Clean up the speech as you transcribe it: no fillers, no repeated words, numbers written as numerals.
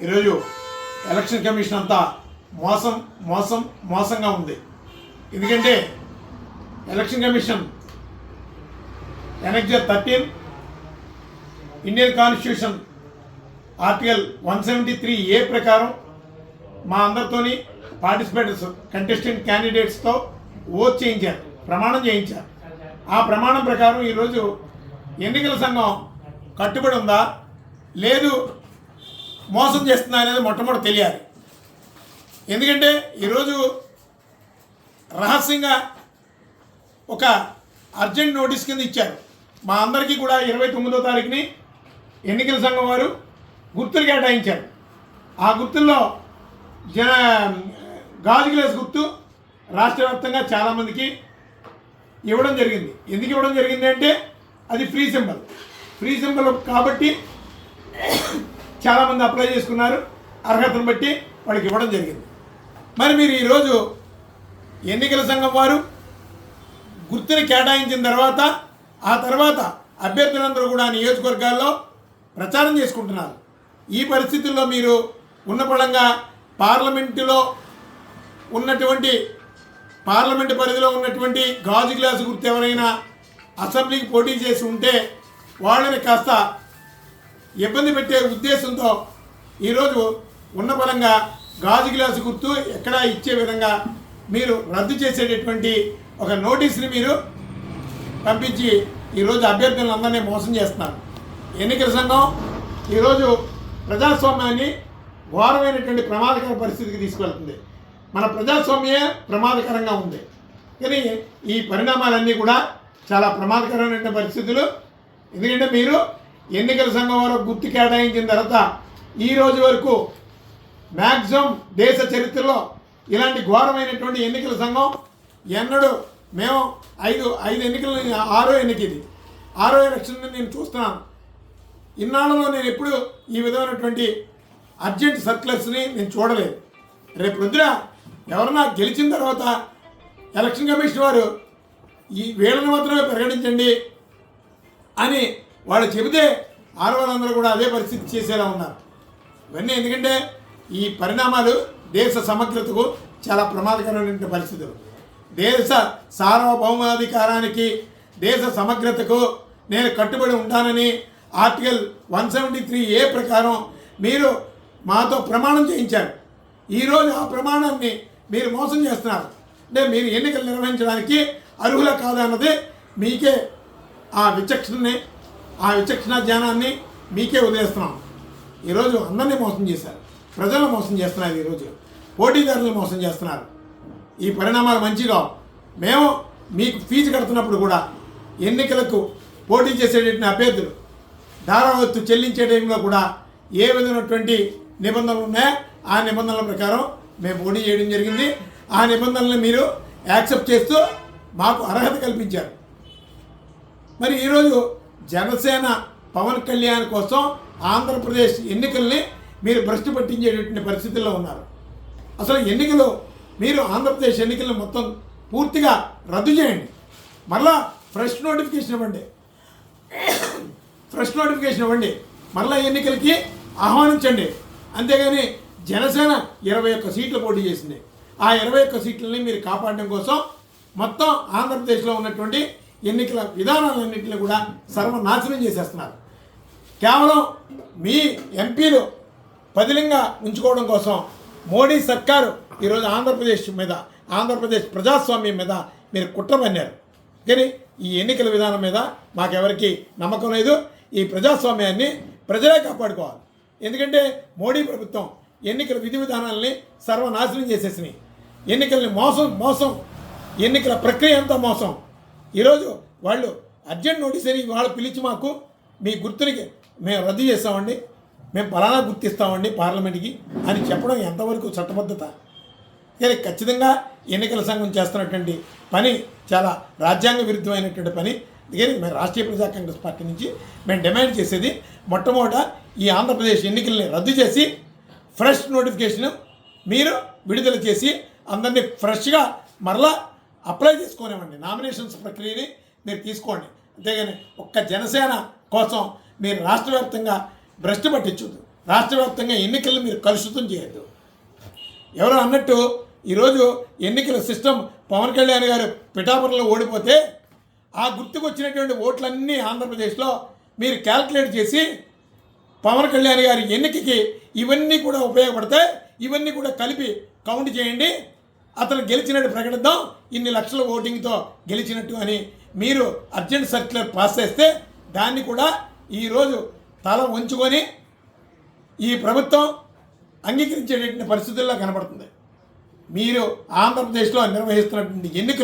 ఈరోజు election commission అంతా మోసంగా ఉంది. ఎందుకంటే election commission annexure 13 Indian constitution article 173A ప్రకారం మా అందరితోని పార్టిసిపేటర్స్ కంటెస్టెంట్ క్యాండిడేట్స్తో ఓత్ చేయించారు, ప్రమాణం చేయించారు. ఆ ప్రమాణం ప్రకారం ఈరోజు ఎన్నికల సంఘం కట్టుబడి ఉందా లేదు మోసం చేస్తుందా అనేది మొట్టమొదటి తెలియాలి. ఎందుకంటే ఈరోజు రహస్యంగా ఒక అర్జెంట్ నోటీస్ కింద ఇచ్చారు. మా అందరికీ కూడా 29వ తారీఖుని ఎన్నికల సంఘం వారు గుర్తులు కేటాయించారు. ఆ గుర్తుల్లో గాజు గ్లాస్ గుర్తు రాష్ట్ర వ్యాప్తంగా చాలామందికి ఇవ్వడం జరిగింది. ఎందుకు ఇవ్వడం జరిగింది అంటే అది ఫ్రీ సింబల్ కాబట్టి చాలామంది అప్లై చేసుకున్నారు. అర్హతను బట్టి వాళ్ళకి ఇవ్వడం జరిగింది. మరి మీరు ఈరోజు ఎన్నికల సంఘం వారు గుర్తుని కేటాయించిన తర్వాత ఆ తర్వాత అభ్యర్థులందరూ కూడా నియోజకవర్గాల్లో ప్రచారం చేసుకుంటున్నారు. ఈ పరిస్థితుల్లో మీరు ఉన్న పడంగా పార్లమెంటు పరిధిలో ఉన్నటువంటి గాజు గ్లాసు గుర్తు ఎవరైనా అసెంబ్లీకి పోటీ చేసి ఉంటే వాళ్ళని కాస్త ఇబ్బంది పెట్టే ఉద్దేశంతో ఈరోజు ఉన్న పరంగా గాజు గ్లాసు గుర్తు ఎక్కడా ఇచ్చే విధంగా మీరు రద్దు చేసేటటువంటి ఒక నోటీస్ని మీరు పంపించి ఈరోజు అభ్యర్థులందరినీ మోసం చేస్తున్నారు. ఎన్నికల సంఘం ఈరోజు ప్రజాస్వామ్యాన్ని ఘోరమైనటువంటి ప్రమాదకర పరిస్థితికి తీసుకువెళ్తుంది. మన ప్రజాస్వామ్యే ప్రమాదకరంగా ఉంది. కానీ ఈ పరిణామాలన్నీ కూడా చాలా ప్రమాదకరమైన పరిస్థితులు. ఎందుకంటే మీరు ఎన్నికల సంఘం వారు గుర్తు కేటాయించిన తర్వాత ఈ రోజు వరకు మ్యాక్సిమం దేశ చరిత్రలో ఇలాంటి ఘోరమైనటువంటి ఎన్నికల సంఘం ఎన్నడూ మేము ఐదు ఎన్నికలు, ఆరో ఎలక్షన్ నేను చూస్తున్నాను. ఇన్నాళ్ళలో నేను ఎప్పుడు ఈ విధమైనటువంటి అర్జెంట్ సర్క్యులర్స్ని నేను చూడలేదు. రేపు రుద్ర ఎవరన్నా గెలిచిన తర్వాత ఎలక్షన్ కమిషన్ వారు ఈ వీళ్ళని మాత్రమే ప్రకటించండి అని వాళ్ళు చెబితే ఆడవాళ్ళందరూ కూడా అదే పరిస్థితి చేసేలా ఉన్నారు. ఇవన్నీ ఎందుకంటే ఈ పరిణామాలు దేశ సమగ్రతకు చాలా ప్రమాదకరమైన పరిస్థితులు. దేశ సార్వభౌమాధికారానికి, దేశ సమగ్రతకు నేను కట్టుబడి ఉంటానని ఆర్టికల్ 173A ప్రకారం మీరు మాతో ప్రమాణం చేయించారు. ఈరోజు ఆ ప్రమాణాన్ని మీరు మోసం చేస్తున్నారు. అంటే మీరు ఎన్నికలు నిర్వహించడానికి అర్హుల కాదన్నది మీకే ఆ విచక్షణ జ్ఞానాన్ని మీకే వదిలేస్తున్నాం. ఈరోజు అందరినీ మోసం చేశారు, ప్రజలను మోసం చేస్తున్నారు, ఈరోజు పోటీదారులను మోసం చేస్తున్నారు. ఈ పరిణామాలు మంచిగా మేము మీకు ఫీజు కడుతున్నప్పుడు కూడా ఎన్నికలకు పోటీ చేసేటటువంటి అభ్యర్థులు ధారావత్తు చెల్లించే టైంలో కూడా ఏ విధమైనటువంటి నిబంధనలు ఉన్నాయో ఆ నిబంధనల ప్రకారం మేము పోటీ చేయడం జరిగింది. ఆ నిబంధనలను మీరు యాక్సెప్ట్ చేస్తూ మాకు అర్హత కల్పించారు. మరి ఈరోజు జనసేన పవన్ కళ్యాణ్ కోసం ఆంధ్రప్రదేశ్ ఎన్నికల్ని మీరు భ్రష్టు పట్టించేటటువంటి పరిస్థితుల్లో ఉన్నారు. అసలు ఎన్నికలు మీరు ఆంధ్రప్రదేశ్ ఎన్నికలను మొత్తం పూర్తిగా రద్దు చేయండి. మరలా ఫ్రెష్ నోటిఫికేషన్ ఇవ్వండి. మరలా ఎన్నికలకి ఆహ్వానించండి. అంతేగాని జనసేన 21 సీట్లు పోటీ చేసింది. ఆ 21 సీట్లని మీరు కాపాడడం కోసం మొత్తం ఆంధ్రప్రదేశ్లో ఉన్నటువంటి ఎన్నికల విధానాలన్నింటినీ కూడా సర్వనాశనం చేసేస్తున్నారు. కేవలం మీ ఎంపీలు పదిలంగా ఉంచుకోవడం కోసం మోడీ సర్కారు ఈరోజు ఆంధ్రప్రదేశ్ ప్రజాస్వామ్యం మీద మీరు కుట్ర పన్నారు. కానీ ఈ ఎన్నికల విధానం మీద మాకెవరికి నమ్మకం లేదు. ఈ ప్రజాస్వామ్యాన్ని ప్రజలే కాపాడుకోవాలి. ఎందుకంటే మోడీ ప్రభుత్వం ఎన్నికల విధి విధానాలని సర్వనాశనం చేసేసినాయి. ఎన్నికల్ని మోసం ఎన్నికల ప్రక్రియ అంతా మోసం. ఈరోజు వాళ్ళు అర్జెంట్ నోటీస్ అని వాళ్ళు పిలిచి మాకు మీ గుర్తునికి మేము రద్దు చేస్తామండి, మేము పలానా గుర్తిస్తామండి పార్లమెంట్కి అని చెప్పడం ఎంతవరకు చట్టబద్ధత? కానీ ఖచ్చితంగా ఎన్నికల సంఘం చేస్తున్నటువంటి పని చాలా రాజ్యాంగ విరుద్ధమైనటువంటి పని. అందుకని మేము రాష్ట్రీయ ప్రజా కాంగ్రెస్ పార్టీ నుంచి మేము డిమాండ్ చేసేది మొట్టమొదట ఈ ఆంధ్రప్రదేశ్ ఎన్నికల్ని రద్దు చేసి ఫ్రెష్ నోటిఫికేషన్ మీరు విడుదల చేసి అందరినీ ఫ్రెష్గా మరలా అప్లై చేసుకోనివ్వండి. నామినేషన్స్ ప్రక్రియని మీరు తీసుకోండి. అంతేగాని ఒక్క జనసేన కోసం మీరు రాష్ట్ర వ్యాప్తంగా భ్రష్టు పట్టించొద్దు. రాష్ట్ర వ్యాప్తంగా ఎన్నికలను మీరు కలుషితం చేయొద్దు. ఎవరో అన్నట్టు ఈరోజు ఎన్నికల సిస్టమ్ పవన్ కళ్యాణ్ గారు పిఠాపురంలో ఓడిపోతే ఆ గుర్తుకు వచ్చినటువంటి ఓట్లన్నీ ఆంధ్రప్రదేశ్లో మీరు క్యాల్కులేట్ చేసి పవన్ కళ్యాణ్ గారి ఎన్నికకి ఇవన్నీ కూడా ఉపయోగపడతాయి, ఇవన్నీ కూడా కలిపి కౌంట్ చేయండి, అతను గెలిచినట్టు ప్రకటిద్దాం, ఇన్ని లక్షల ఓటింగ్తో గెలిచినట్టు అని మీరు అర్జెంట్ సర్క్యులర్ పాస్ చేస్తే దాన్ని కూడా ఈరోజు తల ఉంచుకొని ఈ ప్రభుత్వం అంగీకరించేటటువంటి పరిస్థితుల్లో కనబడుతుంది. మీరు ఆంధ్రప్రదేశ్లో నిర్వహిస్తున్నటువంటి ఎన్నికలు